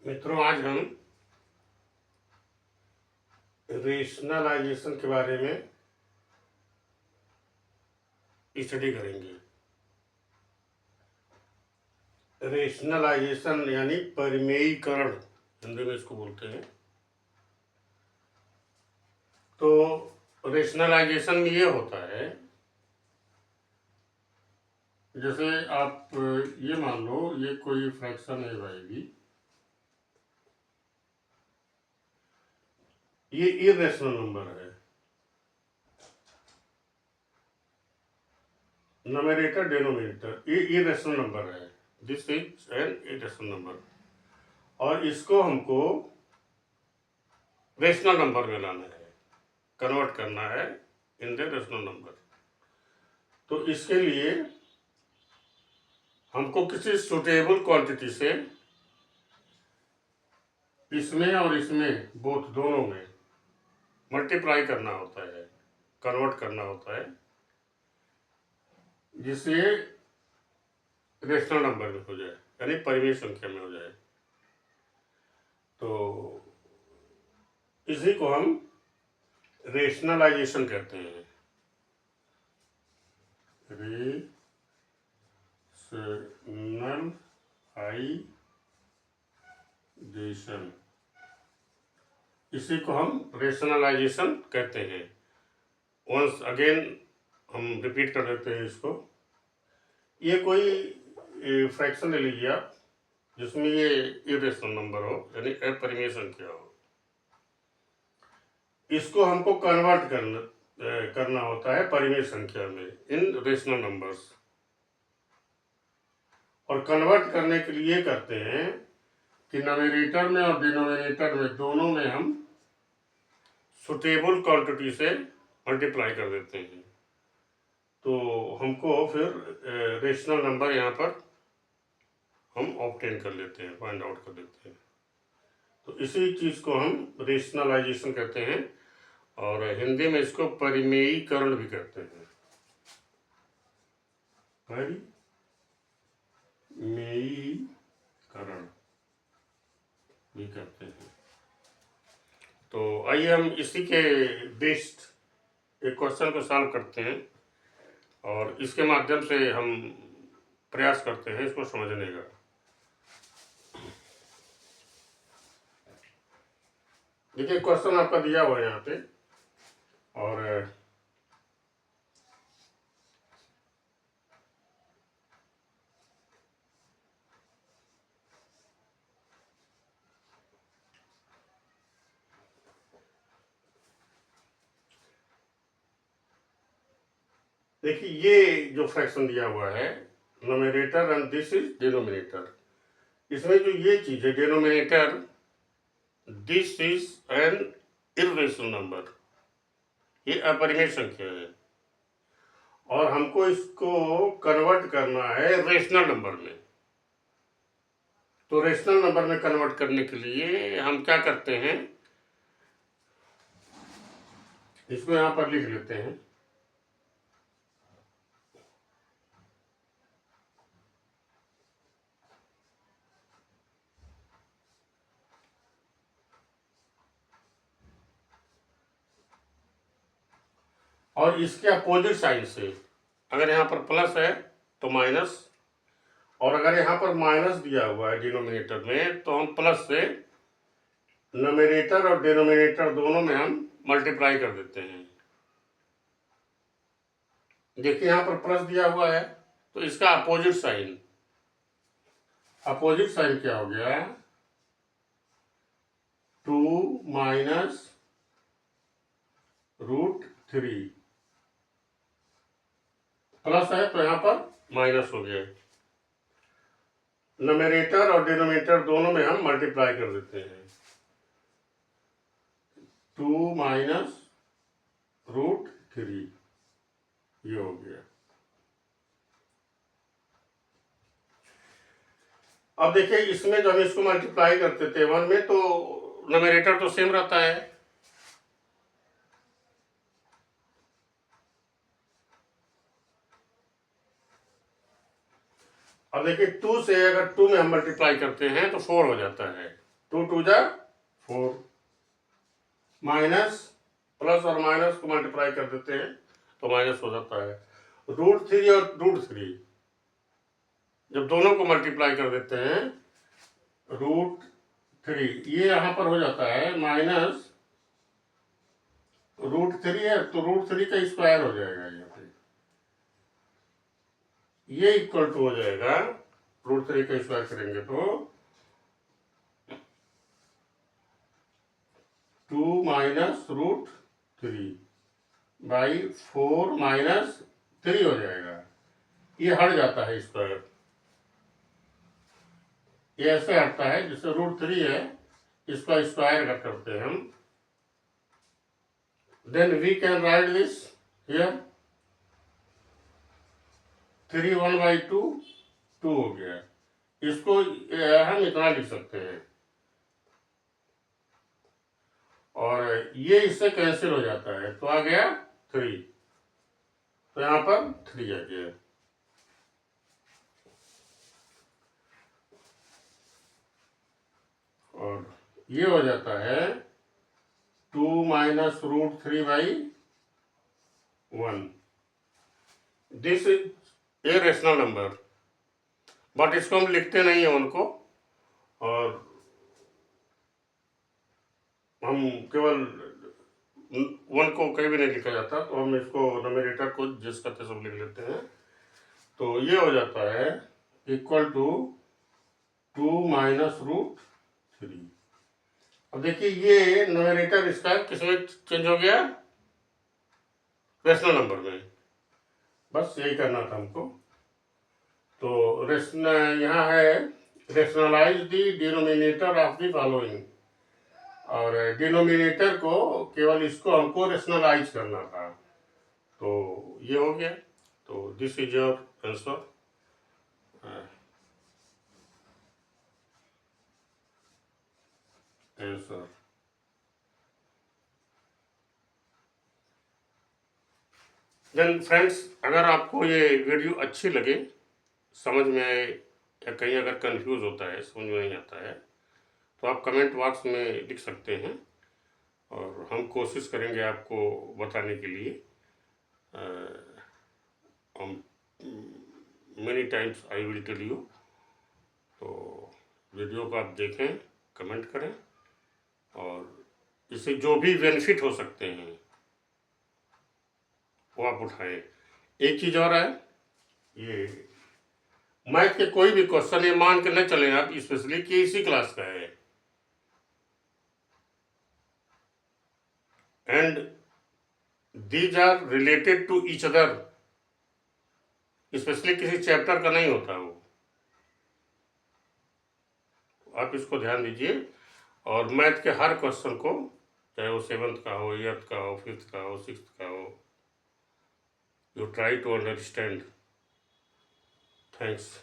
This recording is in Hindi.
मित्रों, आज हम रेशनलाइजेशन के बारे में स्टडी करेंगे। रेशनलाइजेशन यानी परिमेयीकरण हिंदी में इसको बोलते हैं। तो रेशनलाइजेशन में ये होता है, जैसे आप ये मान लो ये कोई फ्रैक्शन है भाई भी, ये इरेशनल नंबर है, न्यूमरेटर डिनोमिनेटर, ये इरेशनल नंबर है। This is an irrational number और इसको हमको रेशनल नंबर में लाना है, कन्वर्ट करना है इन द रेशनल नंबर। तो इसके लिए हमको किसी सुटेबल क्वांटिटी से इसमें और इसमें बोथ दोनों में मल्टीप्लाई करना होता है, कन्वर्ट करना होता है, जिससे रेशनल नंबर में हो जाए, यानी परिमेय संख्या में हो जाए। तो इसी को हम रेशनलाइजेशन कहते हैं। रेशनलाइजेशन, इसी को हम रेशनलाइजेशन कहते हैं। वंस अगेन हम रिपीट कर देते हैं इसको। ये कोई फ्रैक्शन ले लीजिए आप जिसमें ये इरेशनल नंबर हो, यानी अपरिमेय संख्या हो। इसको हमको कन्वर्ट करना होता है परिमेय संख्या में इन रेशनल नंबर्स। और कन्वर्ट करने के लिए करते हैं कि न्यूमरेटर में और डिनोमिनेटर में दोनों में हम सुटेबल क्वांटिटी से मल्टीप्लाई कर देते हैं। तो हमको फिर रेशनल नंबर यहाँ पर हम ऑब्टेन कर लेते हैं, फाइंड आउट कर लेते हैं। तो इसी चीज़ को हम रेशनलाइजेशन कहते हैं और हिंदी में इसको परिमेयीकरण भी कहते हैं। परिमेयीकरण भी कहते हैं। तो आइए हम इसी के बेस्ड एक क्वेश्चन को सॉल्व करते हैं और इसके माध्यम से हम प्रयास करते हैं इसको समझने का। देखिए, क्वेश्चन आपका दिया हुआ है यहाँ पे और देखिए ये जो फ्रैक्शन दिया हुआ है numerator and this is denominator. इसमें जो ये चीज है denominator, this is an irrational number, ये अपरिमेय संख्या है और हमको इसको कन्वर्ट करना है रेशनल नंबर में। तो रेशनल नंबर में कन्वर्ट करने के लिए हम क्या करते हैं, इसको यहां पर लिख लेते हैं। और इसके अपोजिट साइड से अगर यहाँ पर प्लस है तो माइनस, और अगर यहाँ पर माइनस दिया हुआ है डिनोमिनेटर में तो हम प्लस से न्यूमरेटर और डिनोमिनेटर दोनों में हम मल्टीप्लाई कर देते हैं। देखिए यहाँ पर प्लस दिया हुआ है तो इसका अपोजिट साइन क्या हो गया, 2 माइनस √3। प्लस है तो यहाँ पर माइनस हो गया। न्यूमरेटर और डिनोमिनेटर दोनों में हम मल्टीप्लाई कर देते हैं, 2 माइनस √3, ये हो गया। अब देखिए इसमें जब इसको मल्टीप्लाई करते थे 1 में तो न्यूमरेटर तो सेम रहता है, अब देखिए 2 से अगर 2 में हम मल्टीप्लाई करते हैं तो 4 हो जाता है। 2 2 जा 4, माइनस प्लस और माइनस को मल्टीप्लाई कर देते हैं तो माइनस हो जाता है। √3 और √3 जब दोनों को मल्टीप्लाई कर देते हैं √3 ये यहाँ पर हो जाता है माइनस √3 है तो √3 का स्क्वायर हो जाएगा यहाँ पे, ये इक्वल टू हो जाएगा √3 का स्क्वायर करेंगे तो 2 माइनस √3 बाई 4 माइनस 3 हो जाएगा। ये हट जाता है स्क्वायर, ये ऐसे हटता है जिससे √3 है इसका स्क्वायर करते हैं हम। Then we can write this here 3 1/2 2 हो गया, इसको हम इतना लिख सकते हैं और ये इससे कैंसिल हो जाता है तो आ गया 3, तो यहाँ पर 3 आ गया। और ये हो जाता है 2 minus √3/1। This is a rational number, but इसको हम लिखते नहीं है उनको, और हम केवल 1 को कहीं भी नहीं लिखा जाता तो हम इसको नोमिनेटर को जिस करते सब लिख लेते हैं। तो ये हो जाता है इक्वल टू 2 माइनस √3। अब देखिए ये नोमिनेटर इसका किसमें चेंज हो गया, रेशनल नंबर में। बस यही करना था हमको। तो यहाँ है rationalise the denominator of the following, और डिनोमिनेटर को केवल इसको हमको रेशनलाइज करना था, तो ये हो गया। तो this is your answer. Then friends, अगर आपको ये वीडियो अच्छी लगे, समझ में आए या कहीं अगर कंफ्यूज होता है, समझ में नहीं आता है, तो आप कमेंट बॉक्स में लिख सकते हैं और हम कोशिश करेंगे आपको बताने के लिए। Many times I will tell you. तो वीडियो को आप देखें, कमेंट करें और इससे जो भी बेनिफिट हो सकते हैं वो आप उठाएं। एक चीज़ और है, ये मैथ के कोई भी क्वेश्चन ये मान के न चलें आप स्पेशली कि इसी क्लास का है, and these are related to each other, specially किसी चैप्टर का नहीं होता वो। आप इसको ध्यान दीजिए और मैथ के हर क्वेश्चन को, चाहे वो 7th का हो, 8th का हो, 5th का हो, 6th का हो, you try to understand. Thanks.